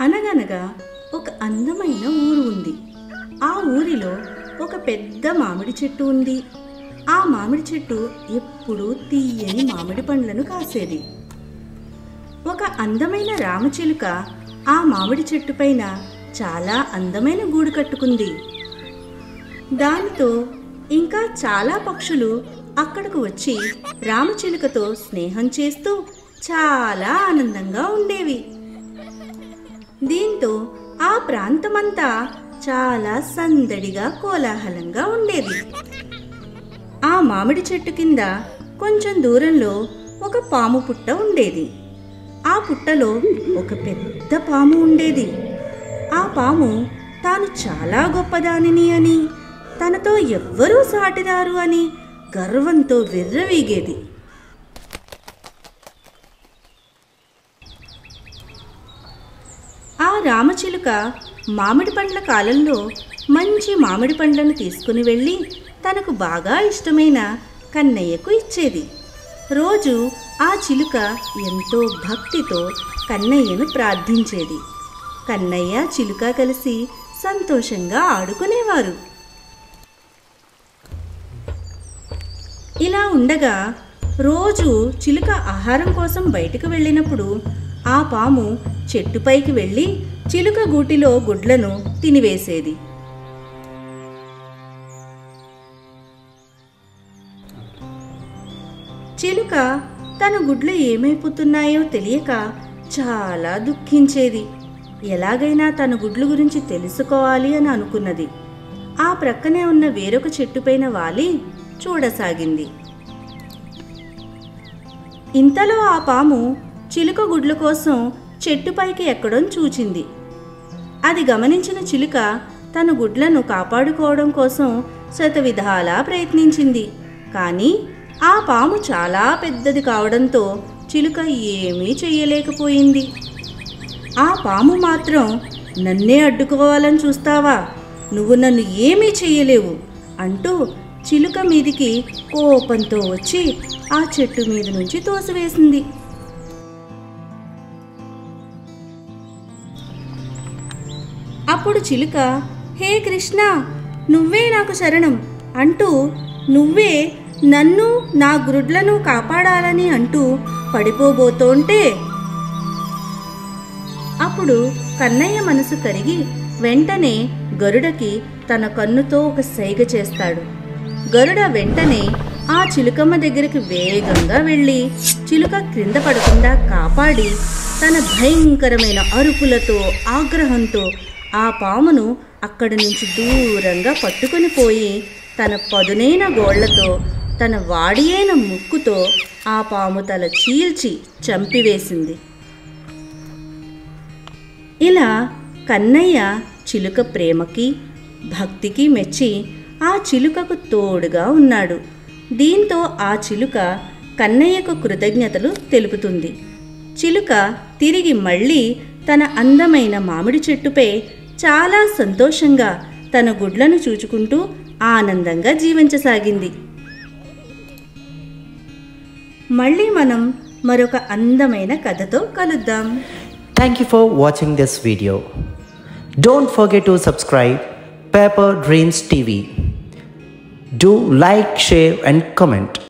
అనగనగా ఒక అందమైన ఊరు ఉంది. ఆ ఊరిలో ఒక పెద్ద మామిడి చెట్టు ఉంది. ఆ మామిడి చెట్టు ఎప్పుడూ తీయని మామిడి పండ్లను కాసేది. ఒక అందమైన రామచిలుక ఆ మామిడి చెట్టు పైన చాలా అందమైన గూడు కట్టుకుంది. దానితో ఇంకా చాలా పక్షులు అక్కడకు వచ్చి రామచిలుకతో స్నేహం చేస్తూ చాలా ఆనందంగా ఉండేవి. దీంతో ఆ ప్రాంతమంతా చాలా సందడిగా కోలాహలంగా ఉండేది. ఆ మామిడి చెట్టు కింద కొంచెం దూరంలో ఒక పాము పుట్ట ఉండేది. ఆ పుట్టలో ఒక పెద్ద పాము ఉండేది. ఆ పాము తాను చాలా గొప్పదానిని అని, తనతో ఎవ్వరూ సాటిరారు అని గర్వంతో విర్రవీగేది. ఆ రామచిలుక మామిడి పండ్ల కాలంలో మంచి మామిడి పండ్లను తీసుకుని వెళ్ళి తనకు బాగా ఇష్టమైన కన్నయ్యకు ఇచ్చేది. రోజు ఆ చిలుక ఎంతో భక్తితో కన్నయ్యను ప్రార్థించేది. కన్నయ్య చిలుక కలిసి సంతోషంగా ఆడుకునేవారు. ఇలా ఉండగా రోజు చిలుక ఆహారం కోసం బయటకు వెళ్ళినప్పుడు ఆ పాము చెట్టుపైకి వెళ్ళి చిలుక గూటిలో గుడ్లను తినివేసేది. చిలుక తన గుడ్లు ఏమైపోతున్నాయో తెలియక చాలా దుఃఖించేది. ఎలాగైనా తన గుడ్లు గురించి తెలుసుకోవాలి అని అనుకున్నది. ఆ ప్రక్కనే ఉన్న వేరొక చెట్టుపైన వాలి చూడసాగింది. ఇంతలో ఆ పాము చిలుక గుడ్ల కోసం చెట్టుపైకి ఎక్కడం చూచింది. అది గమనించిన చిలుక తన గుడ్లను కాపాడుకోవడం కోసం శతవిధాలా ప్రయత్నించింది. కానీ ఆ పాము చాలా పెద్దది కావడంతో చిలుక ఏమీ చెయ్యలేకపోయింది. ఆ పాము మాత్రం, నన్నే అడ్డుకోవాలని చూస్తావా, నువ్వు నన్ను ఏమీ చెయ్యలేవు అంటూ చిలుక మీదికి కోపంతో వచ్చి ఆ చెట్టు మీద నుంచి తోసివేసింది. అప్పుడు చిలుక, హే కృష్ణ, నువ్వే నాకు శరణం అంటూ, నువ్వే నన్ను నా గుడ్లను కాపాడాలని అంటూ పడిపోబోతోంటే అప్పుడు కన్నయ్య మనసు కరిగి వెంటనే గరుడకి తన కన్నుతో ఒక సైగ చేస్తాడు. గరుడ వెంటనే ఆ చిలుకమ్మ దగ్గరికి వేగంగా వెళ్ళి చిలుక క్రింద పడకుండా కాపాడి తన భయంకరమైన అరుపులతో ఆగ్రహంతో ఆ పామును అక్కడి నుంచి దూరంగా పట్టుకొని పోయి తన పదునైన గోళ్లతో తన వాడియైన ముక్కుతో ఆ పాము తల చీల్చి చంపివేసింది. ఇలా కన్నయ్య చిలుక ప్రేమకి భక్తికి మెచ్చి ఆ చిలుకకు తోడుగా ఉన్నాడు. దీంతో ఆ చిలుక కన్నయ్యకు కృతజ్ఞతలు తెలుపుతుంది. చిలుక తిరిగి మళ్ళీ తన అందమైన మామిడి చెట్టుపై చాలా సంతోషంగా తన గుడ్లను చూచుకుంటూ ఆనందంగా జీవించసాగింది. మళ్ళీ మనం మరొక అందమైన కథతో కలుద్దాం. Thank you for watching this video. Don't forget to subscribe Paper Dreams TV. Do like, share and comment.